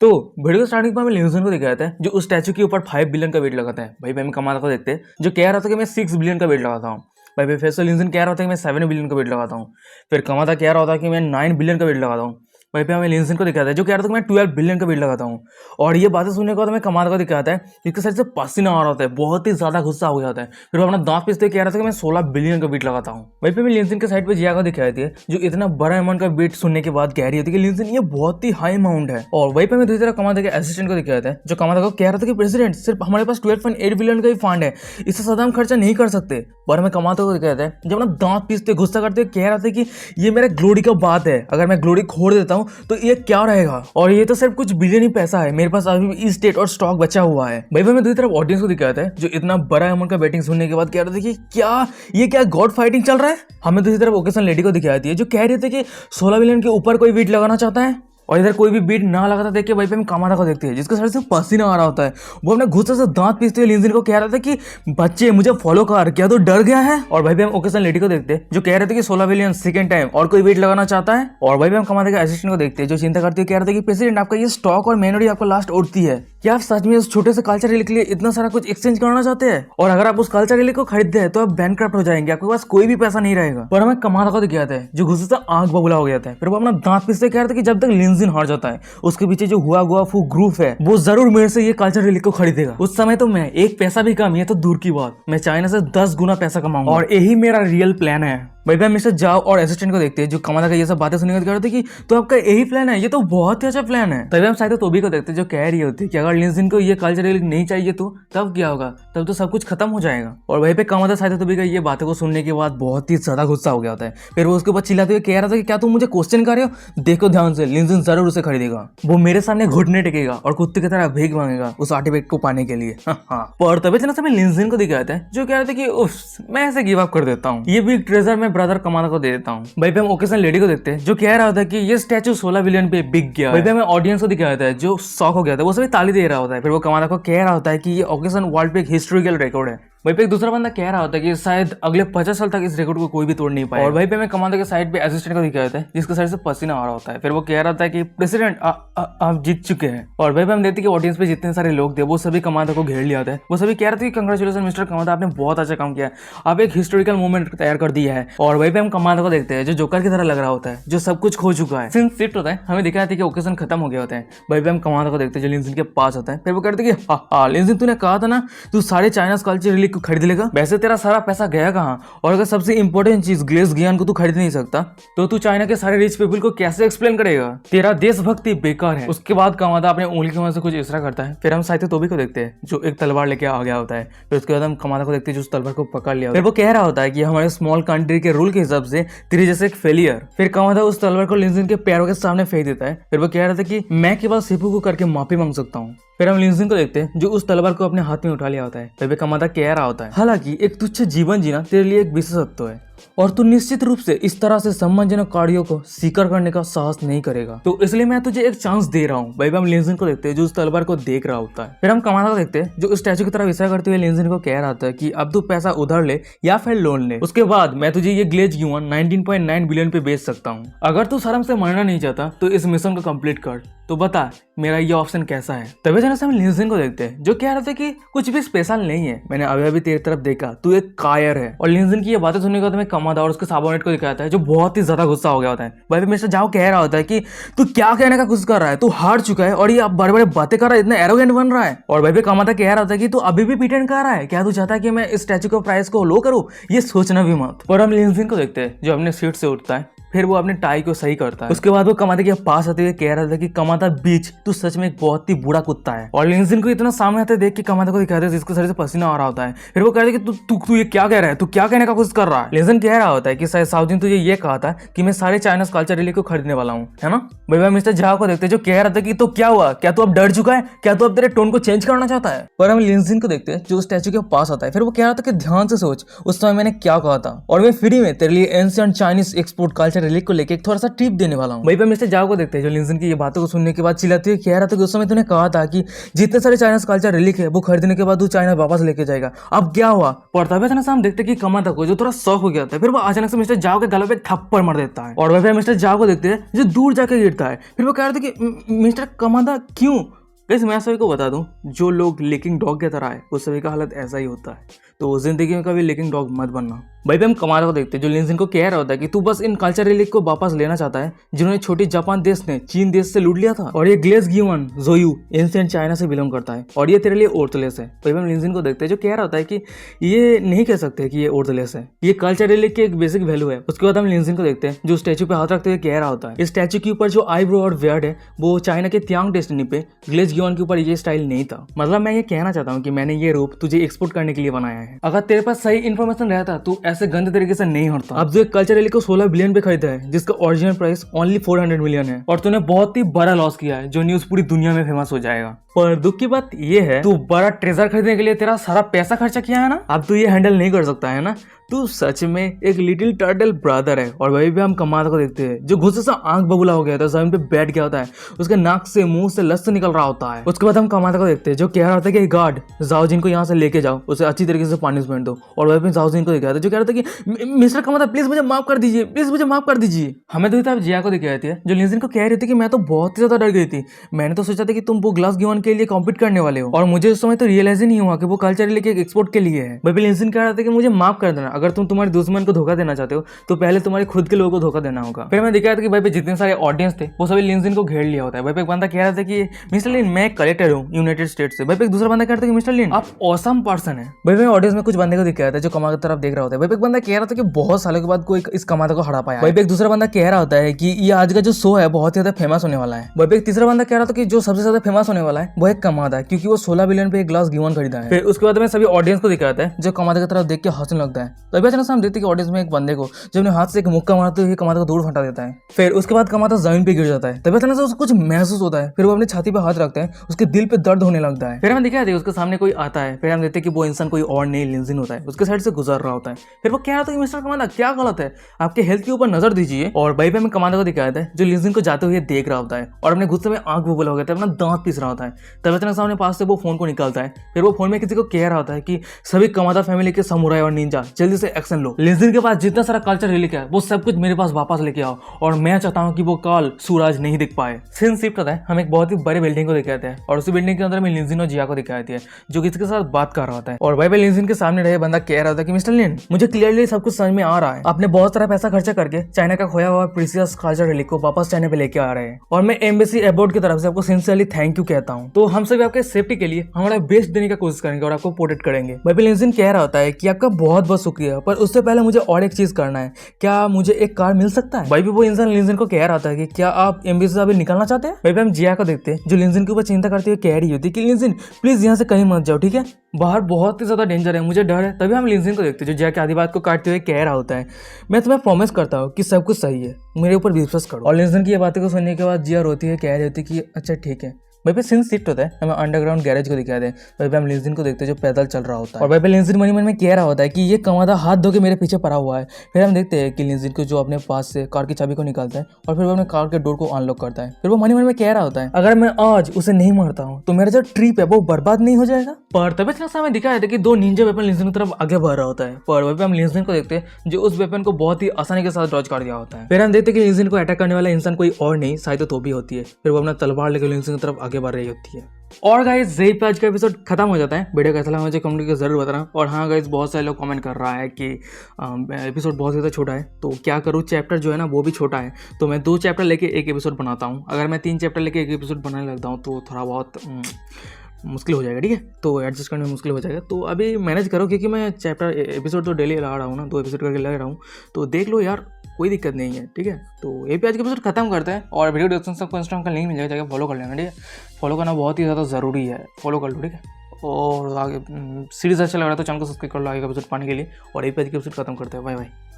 तो video starting में हमें लिंजन को दिखाया था जो उस स्टैचू के ऊपर 5 बिलियन का वेट लगाता है। भाई मैं कमाल को देखते हैं जो कह रहा था कि मैं 6 बिलियन का वेट लगाता हूँ। भाई फिर से लिंजन कह रहा था कि मैं 7 बिलियन का वेट लगाता हूँ। फिर कमाता कह रहा था कि मैं 9 बिलियन का वेट लगाता हूँ। भाई पे हमें लिंजन को दिखाता है जो कह रहा था कि मैं 12 बिलियन का वेट लगाता हूँ। और ये बातें सुनने के बाद हमें कमाल को दिखाता है इसके साइड से पसीना आ रहा होता है, बहुत ही ज्यादा गुस्सा हो जाता है। फिर वो अपना दांत पीसते कह रहा था कि मैं 16 बिलियन का वेट लगाता हूँ। भाई पे हमें लिंजन के साइड पे जिया को दिखाई थी जो इतना बड़ा अमाउंट का वेट सुनने के बाद कह रही होती है कि लिंजन ये बहुत ही हाई अमाउंट है। और वहीं पे हमें दूसरी तरफ कमाता के असिस्टेंट को दिखाया था जो कमाता को कह रहा था कि प्रेसिडेंट सिर्फ हमारे पास 12.8 बिलियन का ही फंड है, इससे ज्यादा हम खर्चा नहीं कर सकते। पर हमें कमाता को दिखाया था जब अपना दांत पीसते गुस्सा करते कह रहा था कि ये मेरे ग्लोरी का बात है, अगर मैं ग्लोरी खोड़ देता हूँ तो ये क्या रहेगा, और ये तो सिर्फ कुछ बिलियन ही पैसा है, मेरे पास अभी भी स्टेट और स्टॉक बचा हुआ है। भाई मैं दूसरी तरफ ऑडियंस को दिखाता है जो इतना बड़ा अमाउंट का बैटिंग सुनने के बाद कह रहा था कि क्या गॉड फाइटिंग चल रहा है। हमें दूसरी तरफ ओकेशन लेडी को दिखाती है जो कह रहे थे कि 16 बिलियन के ऊपर कोई बीट लगाना चाहता है, और इधर कोई भी बीट ना लगाता देख के भाई पे हम कमाता को देखते हैं जिसके सर से पसीना आ रहा होता है। वो अपने गुस्से से दांत पीसते हुए लिंजन को कह रहा था कि बच्चे मुझे फॉलो कर, क्या तो डर गया है। और भाई पे हम ओकेशन लेडी को देखते हैं जो कह रहे थे कि 16 बिलियन सेकंड टाइम और कोई बीट लगाना चाहता है। और भाई पे हम कमाते के असिस्टेंट को देखते हैं जो चिंता करते हुए कह रहा था कि प्रेसिडेंट आपका ये स्टॉक और मेमोरी आपको लास्ट उड़ती है, क्या आप सच में उस छोटे से कल्चर रैली के लिए इतना सारा कुछ एक्सचेंज करना चाहते हैं, और अगर आप उस कल्चर रैली को खरीदते हैं तो आप बैंकक्रप्ट हो जाएंगे, आपके पास कोई भी पैसा नहीं रहेगा। पर हमें कमाता को दिखाता है जो गुस्से से आंख बबूला हो गया था। फिर वो अपना दांत पीसते कह रहा था कि जब तक लिंजन हार जाता है उसके पीछे जो हुआ फू ग्रुप है वो जरूर मेरे से ये कल्चर रैली को खरीदेगा। उस समय तो मैं एक पैसा भी कम, ये तो दूर की बात, मैं चाइना से 10 गुना पैसा कमाऊंगा, और यही मेरा रियल प्लान है। भाई मिस्टर जाओ और असिस्टेंट को देखते हैं जो कमाता का ये सब बातें सुनने के बाद कि तो आपका यही प्लान है, ये तो बहुत ही अच्छा प्लान है। तभी हम शायद तोबी को देखते हैं जो कह रही होती है कि अगर लिंजन को ये कल्चर रैली नहीं चाहिए तो तब क्या होगा, तब तो सब कुछ खत्म हो जाएगा। और वहीं पे कमाता शायद तोबी का ये बातों को सुनने के बाद बहुत ही ज्यादा गुस्सा हो गया होता है। फिर वो उसके ऊपर चिल्लाते हुए कह रहा था कि क्या तुम मुझे क्वेश्चन कर रहे हो, देखो ध्यान से, लिंजन जरूर उसे खरीदेगा, वो मेरे सामने घुटने टेकेगा और कुत्ते की तरह भीख मांगेगा उस आर्टिफैक्ट को पाने के लिए। पर तभी से हमें लिंजन को दिखाते हैं जो कह रहे थे कि उफ मैं ऐसे गिव अप कर देता हूँ, ये बिग ट्रेजर मैं ब्रदर कमाता को देता हूँ। भाई पे हम ओकेशन लेडी को देखते हैं जो कह रहा था कि ये स्टैचू 16 बिलियन पे बिक गया। भाई पे हमें ऑडियंस को दिखाया है जो शॉक हो गया था, वो सभी ताली दे रहा होता है। फिर वो कमाता को कह रहा होता है कि ये ओकेशन वर्ल्ड पे एक हिस्टोरिकल रिकॉर्ड है। वहीं पे एक दूसरा बंदा कह रहा होता है कि शायद अगले 50 साल तक इस रिकॉर्ड को कोई भी तोड़ नहीं पाए। और वहीं पे हमें कमांडर के साइड पे असिस्टेंट को दिखाया था जिसके साइड से पसीना आ रहा होता है। फिर वो कह रहा था कि प्रेसिडेंट आप जीत चुके हैं। और वहीं पे हम देखते हैं कि ऑडियंस पे जितने सारे लोग थे वो सभी कमांडर को घेर लिया था। वो सभी कह रहे थे कि कंग्रेचुलेशन मिस्टर कमांडर, आपने बहुत अच्छा काम किया, आप एक हिस्टोरिकल मूवमेंट तैयार कर दिया है। और वहीं पे हम कमांडर को देखते हैं जो जोकर की तरह लग रहा होता है, जो सब कुछ खो चुका है। सीन शिफ्ट होता है, हमें दिखाया था कि ओकेशन खत्म हो गया होता है। वहीं पे हम कमांडर को देखते हैं जो लिंजन के पास होता है। फिर वो कहते हैं कि लिंजन तूने कहा था ना तू सारे चाइना कल्चर रैली को खरीद लेगा, वैसे तेरा सारा पैसा गया कहाँ, और अगर सबसे इंपॉर्टेंट चीज ग्लेस ज्ञान को तू खरीद नहीं सकता तो तू चाइना के सारे रिच पीपल को कैसे एक्सप्लेन करेगा, तेरा देशभक्ति बेकार है। उसके बाद कमाता अपने उंगली की मदद से कुछ इशारा करता है। फिर हम साहित्य तोबी को देखते हैं जो एक तलवार लेके आ गया होता है। फिर उसके बाद हम कमाता को देखते हैं जो उस तलवार को पकड़ लिया। फिर वो कह रहा होता है कि हमारे स्मॉल कंट्री के रूल के हिसाब से तेरे जैसे एक फेलियर। फिर कमाता उस तलवार को लिंजन के पैरों के सामने फेंक देता है। फिर वो कह रहा था कि मैं केवल सिपू को करके माफी मांग सकता हूँ। फिर हम लिंजन को देखते हैं जो उस तलवार को अपने हाथ में उठा लिया होता है। फिर कमाता कह रहा होता है हालांकि एक तुच्छ जीवन जीना तेरे लिए एक विशेषत्व है और तू निश्चित रूप से इस तरह से सम्मानजनक कार्यों को स्वीकार करने का साहस नहीं करेगा, तो इसलिए मैं तुझे एक चांस दे रहा हूँ। भाई हम लिंजन को देखते हैं जो उस तलवार को देख रहा होता है। फिर हम कमाता को देखते हैं जो उस स्टैचू की तरफ इशारा करते हुए लिंजन को कह रहा था कि अब तू पैसा उधार ले या फिर लोन ले, उसके बाद मैं तुझे ये ग्लेज युआन 19.9 बिलियन पे बेच सकता हूँ। अगर तू शर्म से मरना नहीं चाहता तो इस मिशन को कंप्लीट कर, तो बता मेरा ये ऑप्शन कैसा है। तभी जन से हम लिंजन को देखते हैं जो कह रहे थे कि कुछ भी स्पेशल नहीं है, मैंने अभी तेरी तरफ देखा, तू एक कायर है। और लिंजन की ये बातें सुनने के बाद हमें कमाता और उसके साबोनेट को दिखाता है जो बहुत ही ज्यादा गुस्सा हो गया होता है। भाई मिस्टर जाओ कह रहा होता है कि तू क्या कहने का कोशिश कर रहा है, तू हार चुका है और ये अब बड़े बड़े बातें कर रहा है, इतना एरोगेंट बन रहा है। और भाई कमाता कह रहा होता है कि तू अभी भी प्रिटेंड कर रहा है, क्या तू चाहता है कि मैं इस स्टैचू के प्राइस को लो करूं, ये सोचना भी मत। और हम लिंजन को देखते हैं जो अपने सीट से उठता है। फिर वो अपने टाई को सही करता है। उसके बाद वो कमाता के पास आते हुए कह रहा था कि कमाता बीच तू सच में एक बहुत ही बुरा कुत्ता है। और लिंजन को इतना सामने आते देख के कमाता को दिखाते हैं जिसके सर से पसीना आ रहा होता है। फिर वो कहते हैं कि तू ये क्या कह रहा है, तू क्या कहने का कोशिश कर रहा है। लिंजन कह रहा होता है कि शायद साउदिन तुझे ये कहा था कि मैं सारे चाइना कल्चर रैली को खरीदने वाला हूँ, है ना। भाई मिस्टर झा को देखते जो कह रहा था कि तो क्या हुआ, क्या तू अब डर चुका है, क्या तू अब तेरे टोन को चेंज करना चाहता है। पर हम लिंजन को देखते हैं जो स्टैचू के पास आता है। फिर वो कह रहा था कि ध्यान से सोच उस समय मैंने क्या कहा था, और मैं फ्री में तेरे लिए एंशिएंट चाइनीज एक्सपोर्ट कल्चर रिलीक को लेके थोड़ा सा टिप देने वाला हूँ। वहीं पे मिस्टर जाओ को देखते हैं जो लिंजन की ये बातों को सुनने के बाद चिल्लाती है, कह रहा था कि उस समय तूने कहा था कि जितने सारे चाइना कल्चर रिलीक है वो खरीदने के बाद तू चाइना वापस लेके जाएगा, अब क्या हुआ? पर तभी अचानक से हम देखते हैं कि कमाता को जो थोड़ा शौक हो गया था, फिर वो अचानक से मिस्टर जाओ के गलों पे थप्पड़ मार देता है। और वह फिर मिस्टर जाओ को देखते हैं जो दूर जाके गिरता है। फिर वो कह रहे थे कि मिस्टर कमाता क्यों? गाइस मैं सभी को बता दूं, जो लोग लिकिंग डॉग की तरह है उस सभी का हालत ऐसा ही होता है, तो जिंदगी में कभी लिकिंग डॉग मत बनना। भाई पे हम कमाल को देखते हैं जो लिंजन को कह रहा होता है कि तू बस इन कल्चर रिलीक को वापस लेना चाहता है जिन्होंने छोटी जापान देश ने चीन देश से लूट लिया था, और ये ग्लेस गिवन जोयू एंशिएंट चाइना से बिलोंग करता है और ये तेरे लिए ओर्थलेस है। भाई हम लिंजन को देखते हैं जो कह रहा होता है कि ये नहीं कह सकते कि ये ओर्थलेस है, ये कल्चर रिलीक की एक बेसिक वैल्यू है। उसके बाद हम लिंजन को देखते हैं जो स्टैचू पे हाथ रखते हुए कह रहा होता है, इस स्टैचू के ऊपर जो आईब्रो और बियर्ड है वो चाइना के त्यांग डेस्टिनी पे ग्लेस गिवन के ऊपर ये स्टाइल नहीं था। मतलब मैं ये कहना चाहता हूँ कि मैंने ये रूप तुझे एक्सपोर्ट करने के लिए बनाया है। अगर तेरे पास सही इन्फॉर्मेशन रहता तू ऐसे गंदे तरीके से नहीं हटता। अब जो एक कल्चर रिलीक को 16 बिलियन पे खरीदा है जिसका ओरिजिनल प्राइस ओनली 400 मिलियन है, और तूने बहुत ही बड़ा लॉस किया है जो न्यूज पूरी दुनिया में फेमस हो जाएगा। पर दुख की बात ये है तू बड़ा ट्रेजर खरीदने के लिए तेरा सारा पैसा खर्चा किया है ना, अब तू ये हैंडल नहीं कर सकता है ना। तू सच में एक लिटिल टर्टल ब्रदर है। और वही भी हम कमाल को देखते हैं जो गुस्से से आंख बबूला हो गया था, जमीन पे बैठ गया होता है, उसके नाक से मुंह से लस निकल रहा होता है। उसके बाद हम कमाल को देखते हैं जो कह रहा था कि गार्ड जाओ जिनको यहाँ से लेके जाओ, उसे अच्छी तरीके से पनिशमेंट दो। और वही भी जाओ जिनको दिखाया था जो कह रहा था कि मिस्टर कमाता प्लीज मुझे माफ कर दीजिए, प्लीज मुझे माफ कर दीजिए। हमें तो तब जिया को दिखाई थी जो लिंजन को कह रही थी कि मैं तो बहुत ही ज्यादा डर गई थी, मैंने तो सोचा था कि तुम वो ग्लास गिवन के लिए कॉम्पीट करने वाले हो, और मुझे उस समय तो रियलाइज ही नहीं हुआ कि वो कल्चर लेके एक्सपोर्ट के लिए है। भाई लिंजन कह रहा था कि मुझे माफ कर देना, अगर तुम तुम्हारे दुश्मन को धोखा देना चाहते हो तो पहले तुम्हारे खुद के लोगों को धोखा देना होगा। फिर मैं दिखाया था कि भाई पे जितने सारे ऑडियंस थे वो सभी लिंजन को घेर लिया होता है। भाई पे एक बंदा कह रहा था कि मिस्टर लिन मैं कलेक्टर हूँ यूनाइटेड स्टेट से। भाई पे एक दूसरा बंदा कह रहा था कि मिस्टर लिन आप ऑसम पर्सन है। भाई मैं ऑडियंस में कुछ बंदे को दिखाया था जो कमा की तरफ देख रहा होता है। भाई पे एक बंदा कह रहा था कि बहुत सालों के बाद कोई इस कमाता को हरा पाया। भाई पे एक दूसरा बंदा कह रहा होता है कि ये आज का जो शो है बहुत ही ज्यादा फेमस होने वाला है। भाई पे एक तीसरा बंदा कह रहा था कि जो सबसे ज्यादा फेमस होने वाला है वो एक कमाता है क्योंकि वो 16 बिलियन पे एक ग्लास गिवन खरीदा है। फिर उसके बाद में सभी ऑडियंस को दिखाता है जो कमाता की तरफ देख के हंसने लगता है। तो अभी अचानक हम देखते हैं कि ऑडियंस में एक बंदे को जो अपने हाथ से एक मुक्का मारते हुए कमाता को दूर हटा देता है। फिर उसके बाद कमाता जमीन पे गिर जाता है। तभी अचानक से उसको कुछ महसूस होता है, फिर वो अपनी छाती पे हाथ रखता है, उसके दिल पे दर्द होने लगता है। फिर हमें दिखाते हैं उसके सामने कोई आता है, फिर हम देखते हैं कि वो इंसान कोई और नहीं लिंजन होता है, उसके साइड से गुजर रहा होता है। फिर वो कह रहा था कि मिस्टर कमाता क्या गलत है, आपके हेल्थ के ऊपर नजर दीजिए। और भाई पे हमें कमाता को दिखाया था जो लिंजन को जाते हुए देख रहा होता है और अपने गुस्से में आंख बबूला हो गया था, अपना दांत पीस रहा होता है। तभी अचानक सामने पास से वो फोन को निकालता है, फिर वो फोन में किसी को कह रहा होता है कि सभी कमाता फैमिली के समुराई और निंजा जल्दी से एक्शन लो, लिंजन के पास जितना सारा कल्चर रिलीक है वो सब कुछ मेरे पास वापस लेके आओ, और मैं चाहता हूँ कि वो कल सूरज नहीं दिख पाए। सीन शिफ्ट होता है, हम एक बहुत ही बड़े बिल्डिंग को दिखाते हैं और उसी बिल्डिंग के अंदर में लिंजन और जिया को दिखाती है जो किसी के साथ बात कर रहा होता है। और भाई लिंजन के सामने रहे बंदा कह रहा था कि मिस्टर लिन मुझे क्लियरली सब कुछ समझ में आ रहा है, आपने बहुत सारा पैसा खर्चा करके चाइना का खोया हुआ प्रीसियस कल्चर रिलीक को वापस चाइना पे लेके आ रहे हैं, और मैं एम्बेसी अबॉर्ड की तरफ से आपको सिंसियरली थैंक यू कहता हूँ। तो हम सभी आपके सेफ्टी के लिए हमारा बेस्ट देने का कोशिश करेंगे और आपको प्रोटेक्ट करेंगे। भाई लिंजन कह रहा होता है कि आपका बहुत बहुत शुक्रिया, पर उससे पहले मुझे और एक चीज करना है, क्या मुझे एक कार मिल सकता है? भाई भी वो इंसान लिंजन को कह रहा था कि क्या आप एम्बेसी से अभी निकलना चाहते हैं? भाई हम जिया को देखते हैं जो लिंजन के ऊपर चिंता करते हुए कह रही होती है कि लिंजन प्लीज यहाँ से कहीं मत जाओ, ठीक है, बाहर बहुत ही ज्यादा डेंजर है, मुझे डर है। तभी हम लिंजन को देखते हैं जो जिया की आधी बात को काटते हुए कह रहा होता है मैं तुम्हें प्रॉमिस करता हूँ कि सब कुछ सही है, मेरे ऊपर विश्वास करो। और लिंजन की ये बातें को सुनने के बाद जिया रोती है, कह रही होती है कि अच्छा ठीक है। भाई पे सीन शिफ्ट होता है, हमें अंडरग्राउंड गैरेज को दिखाते हैं। भाई पे हम लिंजन को देखते हैं जो पैदल चल रहा होता है, और भाई पे लिंजन मन ही मन में कह रहा होता है कि ये कमाता हाथ धो के मेरे पीछे पड़ा हुआ है। फिर हम देखते हैं कि लिंजन को जो अपने पास से कार की चाबी को निकालता है और फिर वो अपने कार के डोर को अनलॉक करता है। फिर वो मन ही मन में कह रहा होता है अगर मैं आज उसे नहीं मारता हूँ तो मेरा जो ट्रिप है वो बर्बाद नहीं हो जाएगा। पर तभी हमें दिखाया था कि दो निंजा वेपन लिंजन की तरफ आगे बढ़ रहा होता है, पर वहीं पे हम लिंजन को देखते हैं जो उस वेपन को बहुत ही आसानी के साथ डॉज कर दिया होता है। फिर हम देखते हैं कि लिंजन को अटैक करने वाला इंसान कोई और नहीं शायद तो भी होती है। फिर वो अपना तलवार लेकर लिंजन की तरफ आगे बढ़ रही होती है। और गाइस यही पे आज का एपिसोड खत्म हो जाता है। वीडियो कैसा लगा मुझे कमेंट करके जरूर बताना। और हाँ गाइस बहुत सारे लोग कमेंट कर रहा है कि एपिसोड बहुत ज़्यादा छोटा है, तो क्या करूँ, चैप्टर जो है ना वो भी छोटा है, तो मैं 2 चैप्टर लेके एक एपिसोड बनाता हूँ। अगर मैं 3 चैप्टर लेके एक एपिसोड बनाने लगता हूँ तो थोड़ा बहुत मुश्किल हो जाएगा, ठीक है, तो एडजस्ट करने में मुश्किल हो जाएगा। तो अभी मैनेज करो क्योंकि मैं चैप्टर एपिसोड तो डेली ला रहा हूँ ना, 2 एपिसोड करके लग रहा हूँ, तो देख लो यार, कोई दिक्कत नहीं है, ठीक है। तो ये भी आज का एपिसोड खत्म करते हैं और वीडियो डिस्क्रिप्शन सबको इंस्टाग्राम का लिंक मिल जाएगा, जाकर फॉलो कर लेना, ठीक है। फॉलो करना बहुत ही ज़्यादा ज़रूरी है, फॉलो कर लो, ठीक है। और आगे सीरीज अच्छा लग रहा है तो चैनल को सब्सक्राइब कर लो आगे का एपिसोड पाने के लिए। और ये पे आज का एपिसोड खत्म करते हैं, बाय बाय।